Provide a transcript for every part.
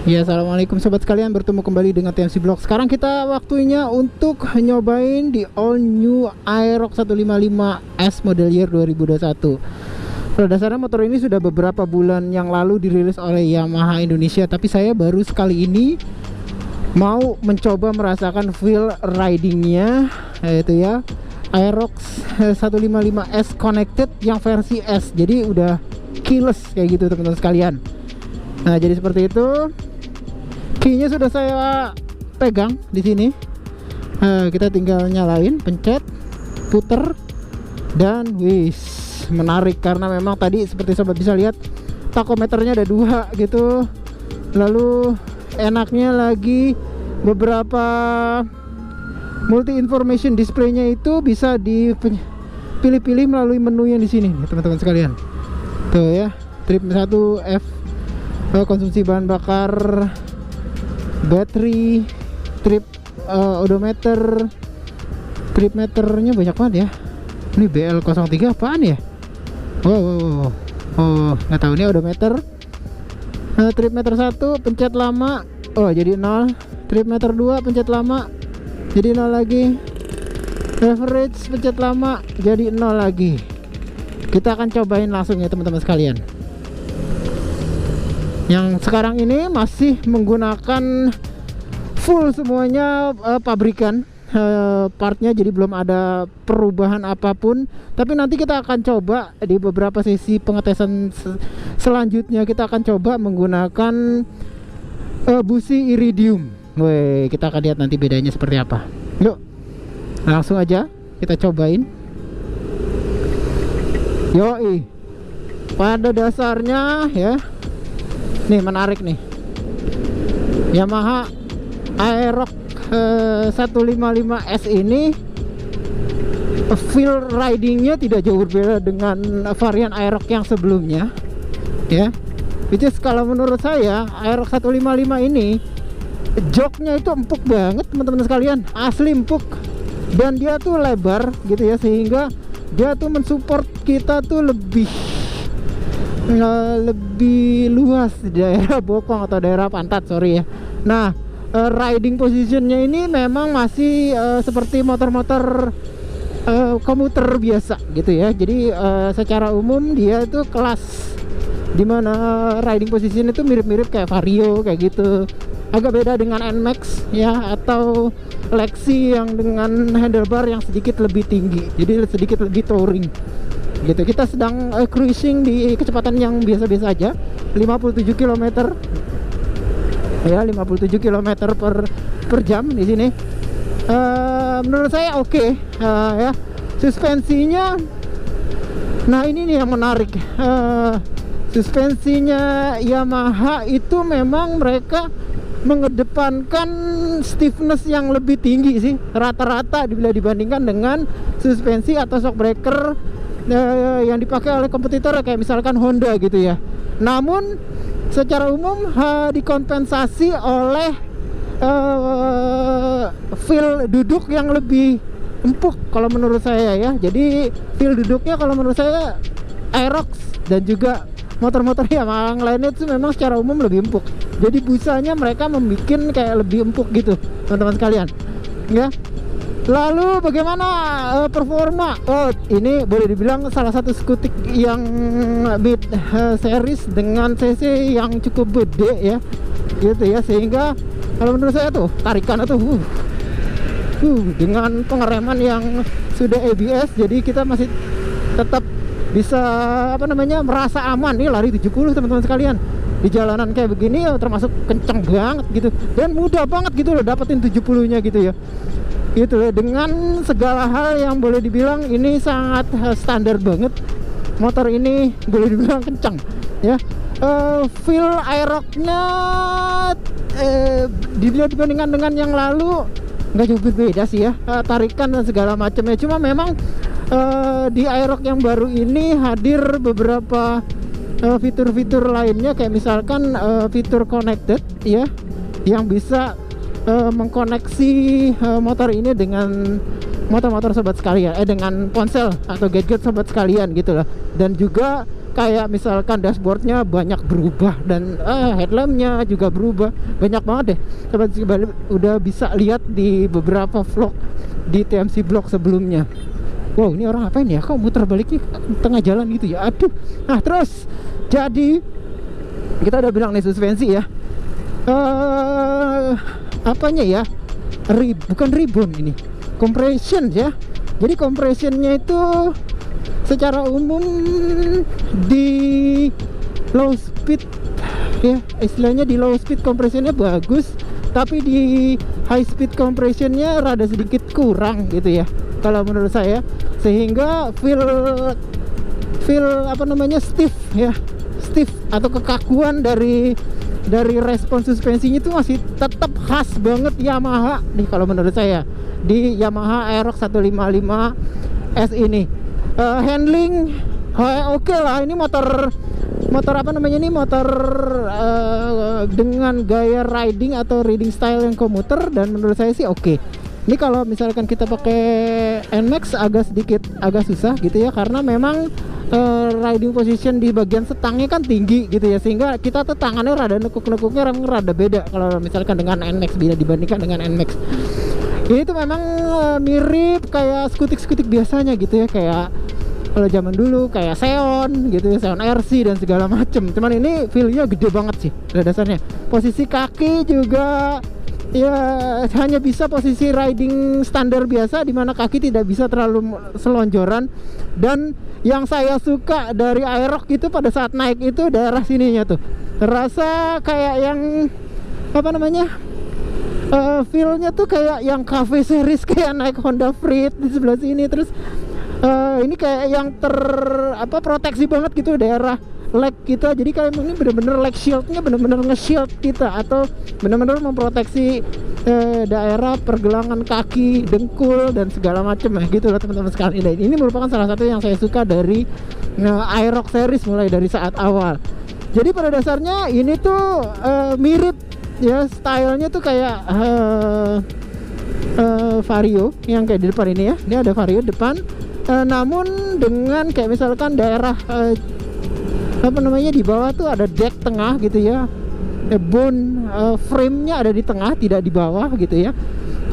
Ya, assalamualaikum sobat sekalian, bertemu kembali dengan TMC Vlog. Sekarang kita waktunya untuk nyobain di all new Aerox 155S model year 2021. Pada dasarnya motor ini sudah beberapa bulan yang lalu dirilis oleh Yamaha Indonesia, tapi saya baru sekali ini mau mencoba merasakan feel ridingnya, yaitu ya Aerox 155S Connected yang versi S. Jadi udah keyless kayak gitu teman-teman sekalian. Nah, jadi seperti itu. Key-nya sudah saya pegang di sini. Kita tinggal nyalain, pencet, puter, dan wis, menarik karena memang tadi seperti sobat bisa lihat takometernya ada 2 gitu. Lalu enaknya lagi beberapa multi information display-nya itu bisa dipilih-pilih melalui menu yang di sini nih, teman-teman sekalian. Tuh ya, trip 1 F, konsumsi bahan bakar, battery, trip odometer, trip meternya banyak banget ya. Ini BL03 apaan ya? Oh, nggak tahu. Ini odometer. Trip meter 1 pencet lama, oh jadi 0. Trip meter 2 pencet lama, jadi 0 lagi. Average pencet lama, jadi 0 lagi. Kita akan cobain langsung ya teman-teman sekalian. Yang sekarang ini masih menggunakan full semuanya pabrikan partnya, jadi belum ada perubahan apapun. Tapi nanti kita akan coba di beberapa sesi pengetesan selanjutnya, kita akan coba menggunakan busi iridium. Woi, kita akan lihat nanti bedanya seperti apa. Yuk, langsung aja kita cobain. Yoi, pada dasarnya ya, nih menarik nih, Yamaha Aerox 155S ini feel ridingnya tidak jauh berbeda dengan varian Aerox yang sebelumnya ya. Which is kalau menurut saya Aerox 155 ini joknya itu empuk banget teman-teman sekalian, asli empuk. Dan dia tuh lebar gitu ya, sehingga dia tuh mensupport kita tuh lebih luas di daerah bokong atau daerah pantat, sorry ya. Nah, riding positionnya ini memang masih seperti motor-motor komuter biasa gitu ya. Jadi secara umum dia itu kelas dimana riding position itu mirip-mirip kayak Vario kayak gitu. Agak beda dengan NMAX ya, atau Lexi yang dengan handlebar yang sedikit lebih tinggi, jadi sedikit lebih touring gitu. Kita sedang cruising di kecepatan yang biasa-biasa aja, 57 km ya, 57 km per jam di sini. Menurut saya oke. Ya, suspensinya, nah ini nih yang menarik. Suspensinya Yamaha itu memang mereka mengedepankan stiffness yang lebih tinggi sih rata-rata bila dibandingkan dengan suspensi atau shock breaker yang dipakai oleh kompetitor kayak misalkan Honda gitu ya. Namun secara umum dikompensasi oleh feel duduk yang lebih empuk kalau menurut saya ya. Jadi feel duduknya kalau menurut saya Aerox dan juga motor-motor yang lainnya itu memang secara umum lebih empuk. Jadi busanya mereka membuat kayak lebih empuk gitu teman-teman sekalian ya. Lalu bagaimana performa? Oh, ini boleh dibilang salah satu skutik yang mid series dengan cc yang cukup gede ya, gitu ya. Sehingga kalau menurut saya tuh tarikan itu dengan pengereman yang sudah ABS, jadi kita masih tetap bisa merasa aman. Nih lari 70 teman-teman sekalian di jalanan kayak begini ya, termasuk kenceng banget gitu, dan mudah banget gitu loh dapetin 70-nya gitu ya. Gitu ya, dengan segala hal yang boleh dibilang ini sangat standar banget. Motor ini boleh dibilang kencang ya. Feel Aerox-nya dibandingkan dengan yang lalu nggak jauh berbeda sih ya, tarikan dan segala macamnya. Cuma memang di Aerox yang baru ini hadir beberapa fitur-fitur lainnya, kayak misalkan fitur connected ya, yang bisa mengkoneksi motor ini dengan motor-motor sobat sekalian, dengan ponsel atau gadget sobat sekalian gitu lah. Dan juga kayak misalkan dashboardnya banyak berubah dan headlampnya juga berubah, banyak banget deh. Sobat Balik udah bisa lihat di beberapa vlog di TMC Blog sebelumnya. Wow, ini orang ngapain ya? Kok muter baliknya tengah jalan gitu ya? Aduh. Nah terus, jadi kita udah bilang nih suspensi ya. Apanya ya? Bukan ribbon ini, compression ya. Jadi compressionnya itu secara umum di low speed ya, istilahnya di low speed compressionnya bagus, tapi di high speed compressionnya rada sedikit kurang gitu ya kalau menurut saya, sehingga feel apa namanya stiff ya, stiff atau kekakuan dari respon suspensinya itu masih tetap khas banget Yamaha nih kalau menurut saya di Yamaha Aerox 155S ini. Handling oke lah, ini motor apa namanya, ini motor dengan gaya riding atau riding style yang komuter, dan menurut saya sih oke. Ini kalau misalkan kita pakai NMAX agak susah gitu ya, karena memang riding position di bagian setangnya kan tinggi gitu ya, sehingga kita tuh tangannya rada nekuk-nekuknya rada beda kalau misalkan dengan NMAX bila dibandingkan dengan NMAX. Ini tuh memang mirip kayak skutik-skutik biasanya gitu ya, kayak kalau zaman dulu kayak Xeon gitu ya, Xeon RC dan segala macem. Cuman ini feel-nya gede banget sih pada dasarnya. Posisi kaki juga ya hanya bisa posisi riding standar biasa, dimana kaki tidak bisa terlalu selonjoran. Dan yang saya suka dari Aerox itu pada saat naik itu daerah sininya tuh rasa kayak yang apa namanya, feel-nya tuh kayak yang cafe series, kayak naik Honda Freed di sebelah sini. Terus ini kayak yang proteksi banget gitu daerah leg kita. Jadi kayak ini bener-bener leg shieldnya bener-bener nge-shield kita, atau bener-bener memproteksi daerah pergelangan kaki, dengkul dan segala macam ya gitu loh teman-teman sekalian. Dan ini merupakan salah satu yang saya suka dari Aerox series mulai dari saat awal. Jadi pada dasarnya ini tuh mirip ya, stylenya tuh kayak Vario yang kayak di depan ini ya. Ini ada Vario depan, namun dengan kayak misalkan daerah apa namanya, di bawah tuh ada deck tengah gitu ya, bone frame-nya ada di tengah, tidak di bawah gitu ya,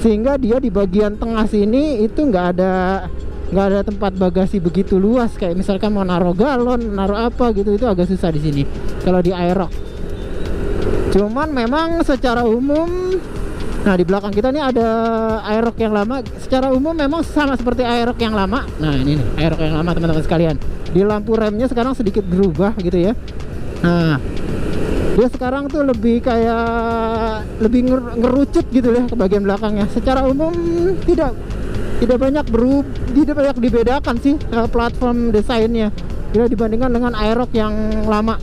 sehingga dia di bagian tengah sini itu nggak ada tempat bagasi begitu luas, kayak misalkan mau naruh galon, naruh apa gitu, itu agak susah di sini kalau di Aerox. Cuman memang secara umum, nah di belakang kita nih ada Aerox yang lama. Secara umum memang sama seperti Aerox yang lama. Nah ini nih Aerox yang lama teman-teman sekalian. Di lampu remnya sekarang sedikit berubah gitu ya. Nah dia sekarang tuh lebih kayak lebih ngerucut gitu ya ke bagian belakangnya. Secara umum tidak banyak dibedakan sih platform desainnya bila dibandingkan dengan Aerox yang lama.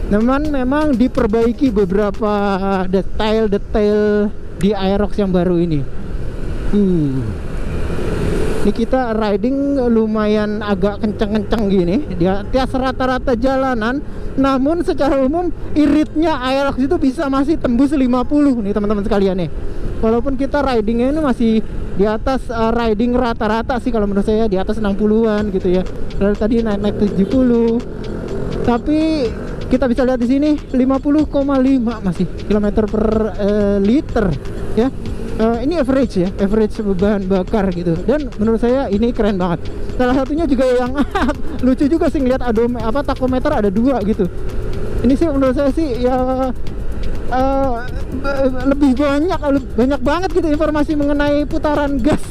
Namun memang diperbaiki beberapa detail-detail di Aerox yang baru ini. Ini kita riding lumayan agak kenceng-kenceng gini di atas rata-rata jalanan. Namun secara umum iritnya Aerox itu bisa masih tembus 50 nih teman-teman sekalian nih. Walaupun kita ridingnya ini masih di atas riding rata-rata sih kalau menurut saya, di atas 60-an gitu ya. Lalu tadi naik 70. Tapi kita bisa lihat di sini 50,5 masih kilometer per liter ya. Ini average ya, average bahan bakar gitu. Dan menurut saya ini keren banget. Salah satunya juga yang lucu juga sih, ngeliat takometer ada 2 gitu. Ini sih menurut saya sih ya lebih banyak banget gitu informasi mengenai putaran gas,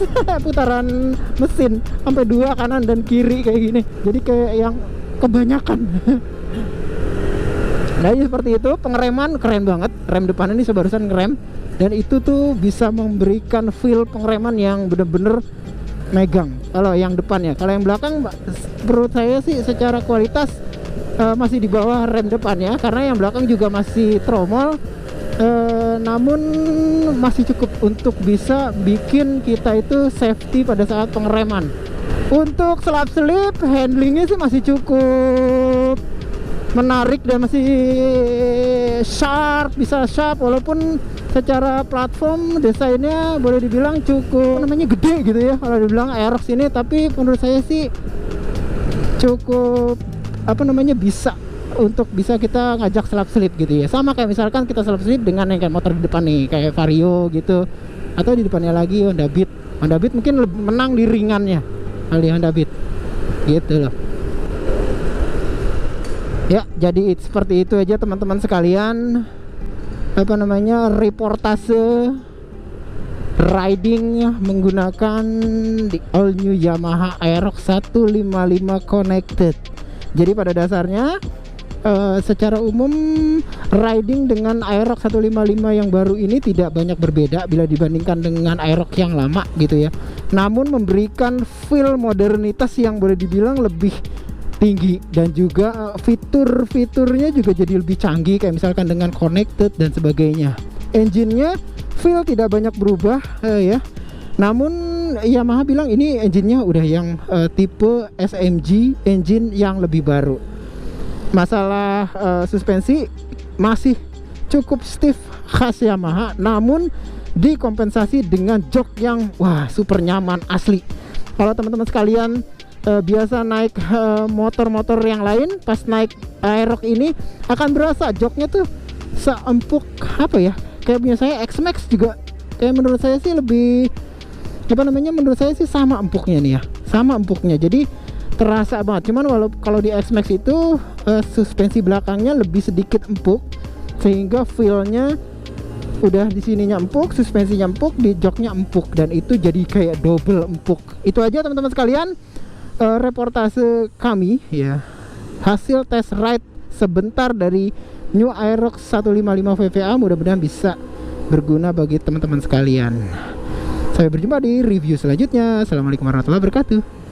putaran mesin sampai 2 kanan dan kiri kayak gini. Jadi kayak yang kebanyakan. Nah seperti itu. Pengereman keren banget. Rem depan ini barusan ngerem, dan itu tuh bisa memberikan feel pengereman yang bener-bener megang kalau yang depan ya. Kalau yang belakang menurut saya sih secara kualitas masih di bawah rem depan ya, karena yang belakang juga masih tromol, namun masih cukup untuk bisa bikin kita itu safety pada saat pengereman. Untuk selap-selip handlingnya sih masih cukup menarik dan masih bisa sharp, walaupun secara platform desainnya boleh dibilang cukup gede gitu ya kalau dibilang Aerox ini. Tapi menurut saya sih cukup bisa untuk bisa kita ngajak selap slip gitu ya. Sama kayak misalkan kita selap slip dengan yang kayak motor di depan nih, kayak Vario gitu, atau di depannya lagi Honda Beat. Honda Beat mungkin lebih menang di ringannya kali Honda Beat gitu loh ya. Jadi seperti itu aja teman-teman sekalian, reportase riding menggunakan di all new Yamaha Aerox 155 Connected. Jadi pada dasarnya secara umum riding dengan Aerox 155 yang baru ini tidak banyak berbeda bila dibandingkan dengan Aerox yang lama gitu ya. Namun memberikan feel modernitas yang boleh dibilang lebih tinggi, dan juga fitur-fiturnya juga jadi lebih canggih kayak misalkan dengan connected dan sebagainya. Engine-nya feel tidak banyak berubah ya. Namun Yamaha bilang ini engine-nya udah yang tipe SMG, engine yang lebih baru. Masalah suspensi masih cukup stiff khas Yamaha, namun dikompensasi dengan jok yang wah super nyaman asli. Kalau teman-teman sekalian biasa naik motor-motor yang lain, pas naik Aerox ini akan berasa joknya tuh seempuk apa ya, kayak punya saya X-Max juga kayak menurut saya sih lebih menurut saya sih sama empuknya nih ya, sama empuknya, jadi terasa banget. Cuman kalau di X-Max itu suspensi belakangnya lebih sedikit empuk, sehingga feel-nya udah di sininya empuk, suspensinya empuk, di joknya empuk, dan itu jadi kayak double empuk. Itu aja teman-teman sekalian reportase kami ya, hasil test ride sebentar dari New Aerox 155 VVA. Mudah-mudahan bisa berguna bagi teman-teman sekalian. Sampai berjumpa di review selanjutnya. Assalamualaikum warahmatullahi wabarakatuh.